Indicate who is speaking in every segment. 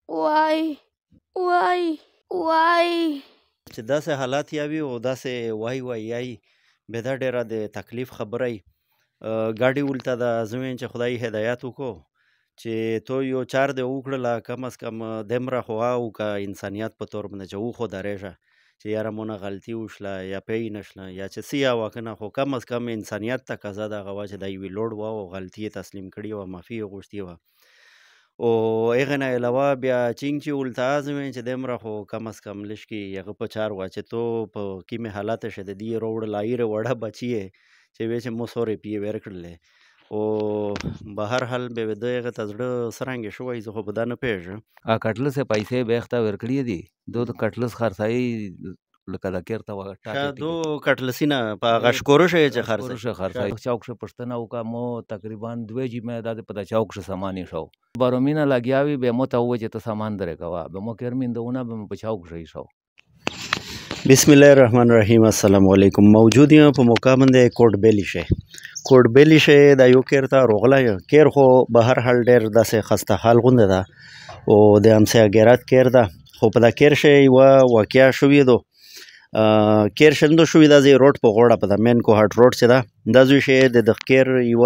Speaker 1: وای وای وای
Speaker 2: چې داسې حالات یا وي او داسې وای وای یایي بیا دا ډېره د تکلیف خبره وي. ګاډي ولته د زمین چې خدای هدایت وکړو چې تو یو چار دې وکړله کم از کم دمره خو وکړه انسانیت په طور باندې چې وخو درېږه چې یاره مونه غلطي وشله یا پی نشله یا چې څه یا وکنه خو کم از کم انسانیت تقاضا دغه وه چې دا یوې لوړ وه او غلطي یې تسلیم کړې وه معافي یې غوښتې وه او هغې نه علاوه بیا چینګ چې ولته ازمې چې دمره خو کم از کم لږکې هغه په چار وه چې تو په کیمې حالت شه د دې روړله ایره وړه بچي یې چې وې چې مو 100 روپیې ورکړلې او به هر حال به د هغه ته زړه څرنګه شوی زه خو په دا نه پوهېږم.
Speaker 3: کټلس یې پیسې بیخته ورکړي دي دو د کټلس خرڅایي لکه د کیر ته
Speaker 2: دو کټلسی نه په هغه شکورش یې چې
Speaker 3: خرڅایي چوک شه پښتنه وکړه مو تقریبا 2 جی مې دا په چوک شه سامان شو بارومینه لګیاوي به مو ته و چې ته سامان درې کوه به مو کېرمیندونه به په چوک شو.
Speaker 2: بسم الله الرحمن الرحیم. السلام علیکم. موجود یم په موقع باندې کوټ بیلی شه دا یو کیر ته روغله کیر خو به هر حال ډېر داسې خسته حال غونډه ده او د امسیا ګیرات کیر ده خو په دا کیر شه یو واقعیا شوې دو کیر شندو شوې دا زی روډ په غوړه په د مین کو هټ روډ چې دا زوی شه د کیر یو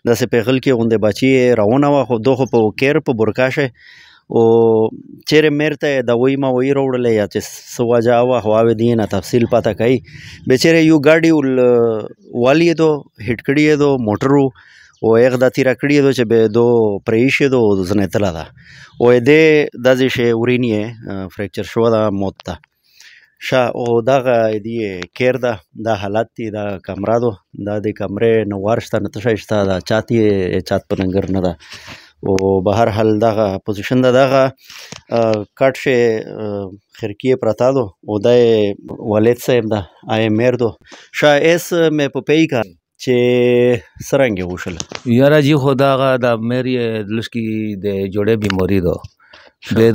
Speaker 2: داسې پیغل کې غونډه بچي راونه وا خو دوه په کیر په برکاشه او چیرې میرته د وای ما وای وروړلې یا چې سواجا وا هواوی دینه تفصیل پته کوي بیچاره یو ګاډي والی دو هټ کړی دو موټرو او یو د تیر کړی دو چې به دو پریشه دو زنه تلا دا او دې د دې شی ورینی فریکچر شو دا موت تا شا او دغه دی کیر دا د حالت دی د کمره دو د کمرې نو ورشته نه تشایسته دا چاتی چات پنګر نه دا او به هر حال دغه پوزیشن دغه کټ شه خرکی پرتا دو او د والد صاحب دا آی میر دو شا اس مې په پی کا چې سرنګ وشل
Speaker 3: یاره جی خداغه د مری لشکي د جوړې بیماری دو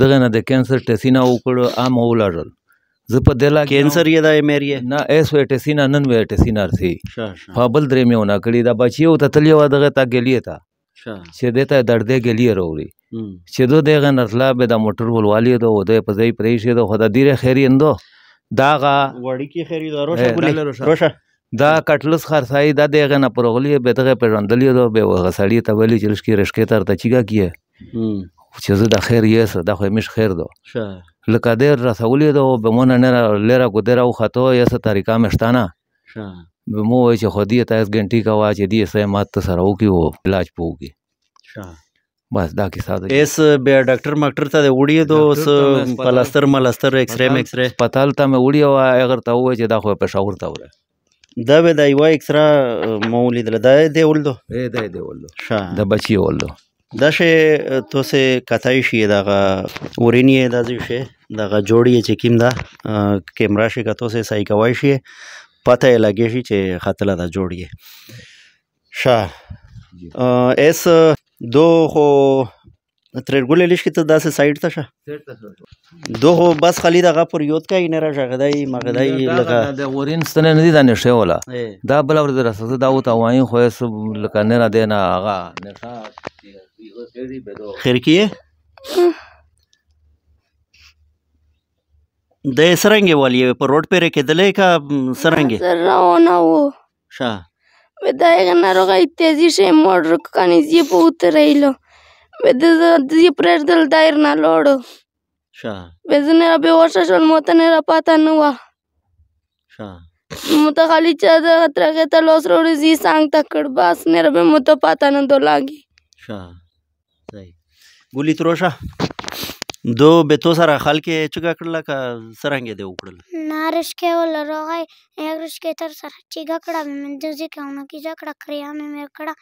Speaker 3: دغه نه د کینسر ټسینا وکړو ام ولاړل زه په دلا
Speaker 2: کینسر یې د میری
Speaker 3: نه اس وې ټسینا نن وې ټسینا سي فابل درې میو نه کړی دا بچیو ته تلیو دغه تا ګلیه تا چې دته درد ګلیه وروړي چې دو دغه نرلا به د موټر ولوالي دو د په ځای پرېشه دو خدای ډیره خیری اندو داغه
Speaker 2: وړي کی خیری دروشه ګولې روشه
Speaker 3: دا کټلس خرڅای دا دغه نه پرغلی به دغه پیژندلی دو به غسړی ته ویلی چې لشکې رشکې تر ته چیګه کیه چې زه د خیر یې دا خو مش خیر دو لکه ډېر رسولې دو به مونږ نه لره کو درو خطو یا څه طریقه مشتانه به مو چې خو دې ته 1 غنټې کا وا چې دې سه مات سره وکي علاج پوږي بس دا کی ساده
Speaker 2: اس به ډاکټر ماکټر ته وړي دو پلاستر ملستر ایکس رے
Speaker 3: پتال ته مې وړي او اگر ته و چې دا خو په شاور تا وره
Speaker 2: دا به د یو ایکسرا مولید له دی ولدو
Speaker 3: دی ولدو د بچي ولدو
Speaker 2: دا شی تو سه کتای شي دغه ورینی دا شی دغه جوړی چې کیم دا کیمرا شي کتو سه صحیح کوي شي پته لګی شي چې خطر دا جوړی شا اس دو خو ترګولې لشکې ته داسې سایډ ته شه دو خو بس خالي دغه پر یوت کا نه را ژغدای مغدای لکه
Speaker 3: د ورین ستنه نه دي دا نشه ولا دا بل ور درسه دا او ته وای خو اس لکه نه را دینا هغه نشه
Speaker 2: خرکیه د سرنګ والی په روډ پر کېدلې کا سرنګ
Speaker 1: روانه وو
Speaker 2: شا
Speaker 1: بدایغه ناروغه تیزی شه موټر کني زی په وترېلو بدې پرېدل دایر نه لوړو
Speaker 2: شا
Speaker 1: بزنه به ورشه شول موته نه پاته نه وا
Speaker 2: شا
Speaker 1: موته خالی چا د ترګه ته لوس وروړي زی څنګه تکړ باس نه به موته پاته نه دولاږي
Speaker 2: شا صحیح ګولې تروشه دو به تو سره خلک چګه کړل کا سرنګ دی وکړل
Speaker 4: نارش کې ول روغای یګرش کې تر سره چګه کړه من دې کونه کې جکړه کړیا مې کړه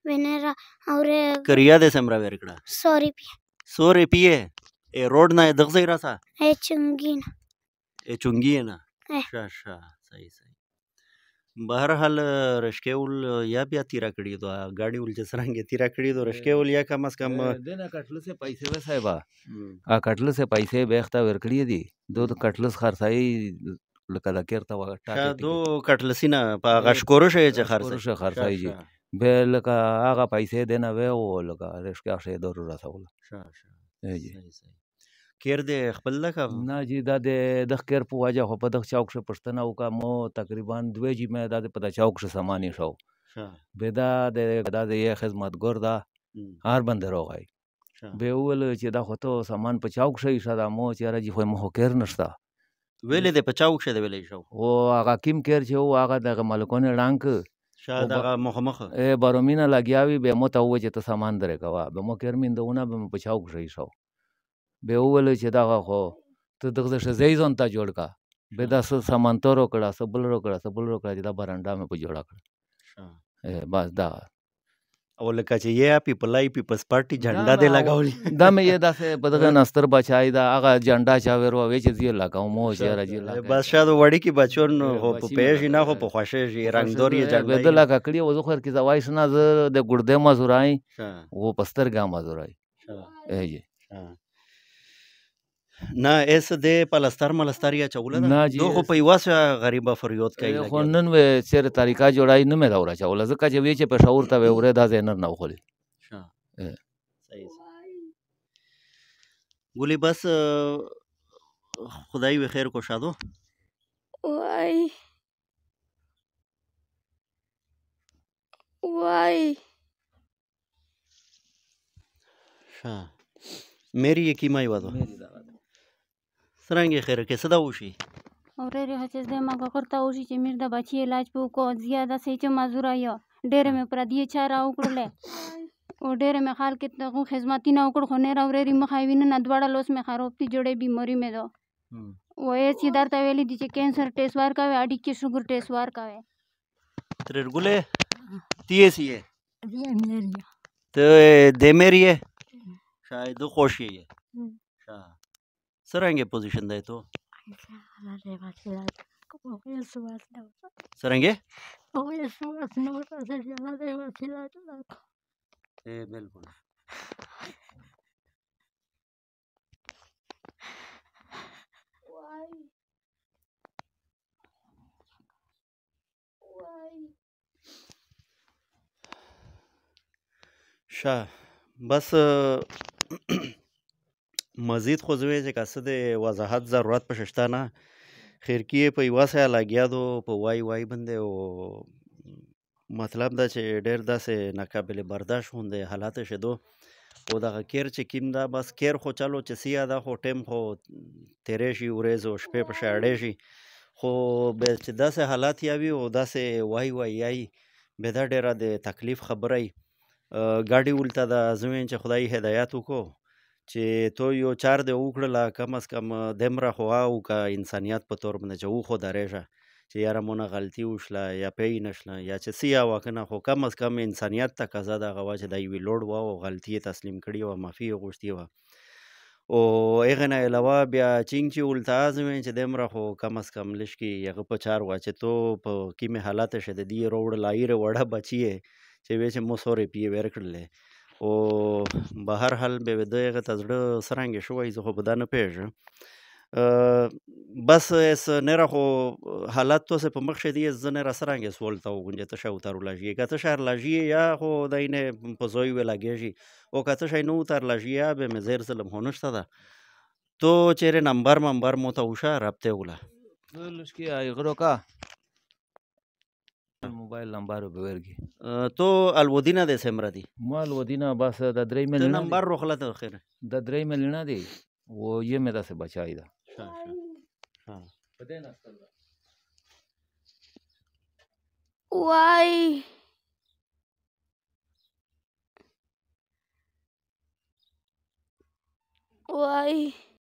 Speaker 4: وینرا اور
Speaker 2: کړیا دې سمرا ور کړه
Speaker 4: 100 روپیه
Speaker 2: 100 روپیه ای روډ نه دغه راسا
Speaker 4: ای چنګی
Speaker 2: نه شا صحیح بهر حال رشکول یا بیا تیرا کړی دو گاډي ول چې سرنګ تیرا کړی دو رشکول یا کم از کم
Speaker 3: دنه کټلس پیسې وسایبا کټلس پیسې بیخته ورکړي دي دو کټلس خرڅای لکه د کیر ته وټا
Speaker 2: دو کټلسینه په غشکورو شي چې
Speaker 3: خرڅای جی به لکه هغه پیسې دنه و او لکه رشکا شه دور رسول
Speaker 2: جی کیر دې خپل ده که
Speaker 3: نه جی دا د خیر په وجه خو په دغه چوک شه پښتنه وکړه مو تقریبا 2 جمعه دا په د چوک شه سامان شو به دا د یې خدمتګار دا هر بند راغی به ول چې دا خو ته سامان په چوک شه ایښه دا مو چې راځي خو مو کیر نشته
Speaker 2: ویلې دې په چوک شه دی ویلې شو
Speaker 3: او هغه کیم کیر چې او هغه دغه مالکونه ړانګ
Speaker 2: شاید هغه مخه
Speaker 3: بارومینه لګیاوي به مو ته و چې ته سامان درې کوه به مو کیر میندونه به په چوک شه ایښو به وویل چې دغه خو ته دغه ښځی ځان ته جوړ کا به دا څه سامان ته وکړه څه بل وکړه څه بل وکړه چې دا برنډه مې په جوړه کړه بس دا
Speaker 2: او لکه چې یا پیپلای پیپلز پارټي جھنډا دې لګاولي
Speaker 3: دا مې یې داسې په دغه نستر بچای دا هغه جھنډا چا ورو وې چې زی لګاو مو چې راځي لګا
Speaker 2: بس شاید وړي کې بچون هو په پیژ نه هو په خوښه شي رنگدور یې جھنډا
Speaker 3: به د لګا کړی و زخر کې زوایس نه ز د ګړدې مزورای و پستر ګا مزورای ایجی
Speaker 2: نه ایس دې پلستر ملستر یا چوله
Speaker 3: نه
Speaker 2: دو خو په یواسه غریبه فریاد کوي
Speaker 3: خو نن و سیر طریقه جوړای نه مې راوړا چوله ځکه چې وی چې په شعور ته وره دا زینر نه خولي
Speaker 2: صحیح ګولي بس خدای و خیر کو شادو
Speaker 1: وای
Speaker 2: मेरी ये कीमा ही वादो سرنګ خیر کې صدا وشي
Speaker 4: اورې هڅه دې ما کرتا وشي چې میر د بچي علاج په کو زیاده سي چې مزورا یا ډېر مې پر دې چاره وکړله او ډېر مې خال کې ته خدمتي نه وکړ خو نه راورې مخاوینه نه دواړه لوس مې خرابتي جوړې بیماری مې دو وې چې درته ویلې دي چې کینسر ټیسټ ور کاوه اډي کې شوګر ټیسټ ور کاوه
Speaker 2: ترګله تیسی ہے
Speaker 4: دې
Speaker 2: ته دې مری ہے شاید خوشی ہے سرنګ پوزیشن دی تو سرنګ بالکل شاه بس مزید خو زوی چې کاسه د وضاحت ضرورت پښشتا نه خیر کې په یواسه لاګیادو په وای وای باندې او مطلب دا چې ډېر داسې ناقابل برداشت هوندې حالات شدو او دغه کیر چې کیم دا بس کیر خو چلو چې سیا دا خو ټیم خو تیرې شي ورځ او شپې په شاړې شي خو به چې داسې حالات یاوي او داسې وای وای یای به دا ډېره د تکلیف خبره ګاډي ولته د زمین چې خدای هدایت وکړو چې تو یو چار دی وکړله کم از کم دمره خو او که انسانیت په تور باندې چې و خو درېږه چې یاره مونه غلطي وشله یا پی نشله یا چې سیا واکنه خو کم از کم انسانیت تقاضا دغه وه چې د یوې لوړ وه او غلطي یې تسلیم کړې وه معافي یې غوښتې وه او هغې نه علاوه بیا چینګ چې ولته ازمې چې دمره خو کم از کم لږ کې هغه په چار وه چې تو په کیمې حالت شه د دې روړله ایره وړه بچي یې چې وی چې مو سورې پیې ورکړلې او به هر حال به د هغه ته زړه څرنګه شوی زه خو به دا نه پوهېږم بس اس نه خو حالات تو سه په مخ شه دی زه نه را څرنګه سوال ته وګنجه ته شو تر لاجی که ته شهر لاجی یا خو دینه په زوی ولا گیجی او که ته شي نو تر لاجی یا به مزیر ظلم هونشته ده تو چیرې نمبر مو ته وشه رابطه ولا
Speaker 3: لشکی ایغرو کا موبایل نمبر به ورګي
Speaker 2: تو الودینا د سمره دی
Speaker 3: ما الودینا بس د 3 مل نه
Speaker 2: نمبر روخله ته خیر
Speaker 3: د 3 مل نه دی و یې مې داسه بچای دا
Speaker 2: ها
Speaker 3: پدې نستل
Speaker 1: وای